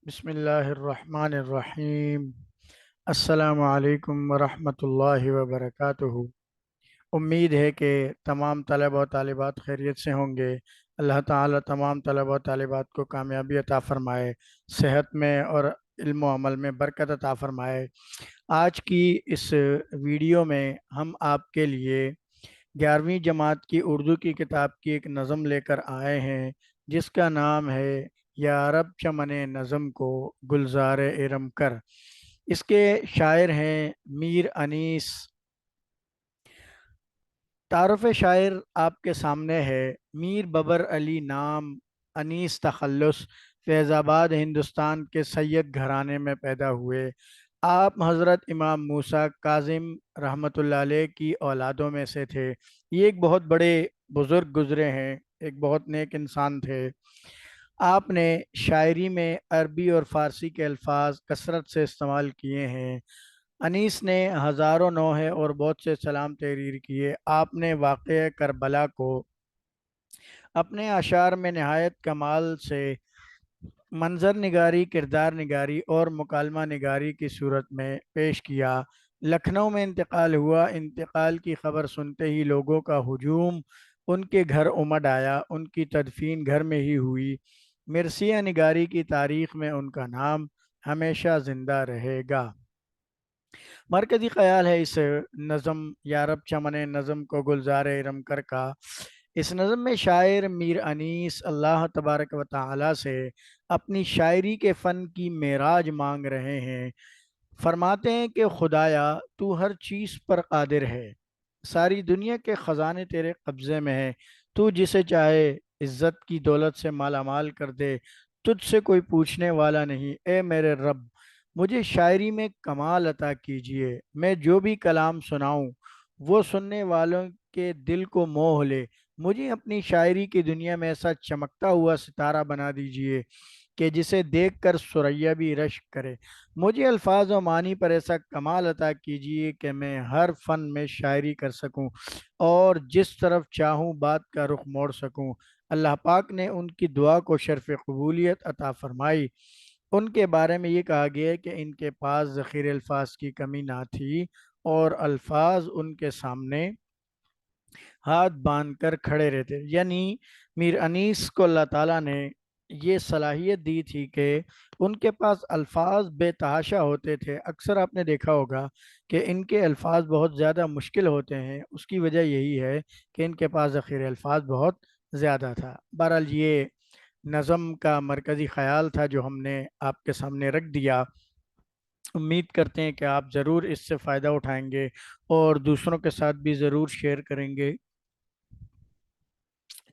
بسم اللہ الرحمن الرحیم۔ السلام علیکم ورحمۃ اللہ وبرکاتہ۔ امید ہے کہ تمام طلبہ و طالبات خیریت سے ہوں گے۔ اللہ تعالیٰ تمام طلبہ و طالبات کو کامیابی عطا فرمائے، صحت میں اور علم و عمل میں برکت عطا فرمائے۔ آج کی اس ویڈیو میں ہم آپ کے لیے 11ویں جماعت کی اردو کی کتاب کی ایک نظم لے کر آئے ہیں، جس کا نام ہے یا رب چمن نظم کو گلزار ارم کر۔ اس کے شاعر ہیں میر انیس۔ تعارف شاعر آپ کے سامنے ہے۔ میر ببر علی نام، انیس تخلص، فیض آباد ہندوستان کے سید گھرانے میں پیدا ہوئے۔ آپ حضرت امام موسیٰ کاظم رحمۃ اللہ علیہ کی اولادوں میں سے تھے۔ یہ ایک بہت بڑے بزرگ گزرے ہیں، ایک بہت نیک انسان تھے۔ آپ نے شاعری میں عربی اور فارسی کے الفاظ کثرت سے استعمال کیے ہیں۔ انیس نے ہزاروں نوحے اور بہت سے سلام تحریر کیے۔ آپ نے واقعہ کربلا کو اپنے اشعار میں نہایت کمال سے منظر نگاری، کردار نگاری اور مکالمہ نگاری کی صورت میں پیش کیا۔ لکھنؤ میں انتقال ہوا۔ انتقال کی خبر سنتے ہی لوگوں کا ہجوم ان کے گھر امڈ آیا۔ ان کی تدفین گھر میں ہی ہوئی۔ مرثیہ نگاری کی تاریخ میں ان کا نام ہمیشہ زندہ رہے گا۔ مرکزی خیال ہے اس نظم یا رب چمن نظم کو گلزار ارم کر کا۔ اس نظم میں شاعر میر انیس اللہ تبارک و تعالی سے اپنی شاعری کے فن کی معراج مانگ رہے ہیں۔ فرماتے ہیں کہ خدایا تو ہر چیز پر قادر ہے، ساری دنیا کے خزانے تیرے قبضے میں ہیں، تو جسے چاہے عزت کی دولت سے مالا مال کر دے، تجھ سے کوئی پوچھنے والا نہیں۔ اے میرے رب، مجھے شاعری میں کمال عطا کیجئے، میں جو بھی کلام سناؤں وہ سننے والوں کے دل کو موہ لے۔ مجھے اپنی شاعری کی دنیا میں ایسا چمکتا ہوا ستارہ بنا دیجئے کہ جسے دیکھ کر ثریا بھی رشک کرے۔ مجھے الفاظ و معنی پر ایسا کمال عطا کیجئے کہ میں ہر فن میں شاعری کر سکوں اور جس طرف چاہوں بات کا رخ موڑ سکوں۔ اللہ پاک نے ان کی دعا کو شرف قبولیت عطا فرمائی۔ ان کے بارے میں یہ کہا گیا ہے کہ ان کے پاس ذخیرہ الفاظ کی کمی نہ تھی اور الفاظ ان کے سامنے ہاتھ باندھ کر کھڑے رہتے، یعنی میر انیس کو اللہ تعالیٰ نے یہ صلاحیت دی تھی کہ ان کے پاس الفاظ بے تحاشا ہوتے تھے۔ اکثر آپ نے دیکھا ہوگا کہ ان کے الفاظ بہت زیادہ مشکل ہوتے ہیں، اس کی وجہ یہی ہے کہ ان کے پاس ذخیرہ الفاظ بہت زیادہ تھا۔ بہرحال یہ نظم کا مرکزی خیال تھا جو ہم نے آپ کے سامنے رکھ دیا۔ امید کرتے ہیں کہ آپ ضرور اس سے فائدہ اٹھائیں گے اور دوسروں کے ساتھ بھی ضرور شیئر کریں گے۔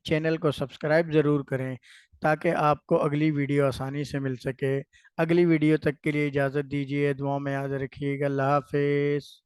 چینل کو سبسکرائب ضرور کریں تاکہ آپ کو اگلی ویڈیو آسانی سے مل سکے۔ اگلی ویڈیو تک کے لیے اجازت دیجیے، دعاؤں میں یاد رکھیے گا۔ اللہ حافظ۔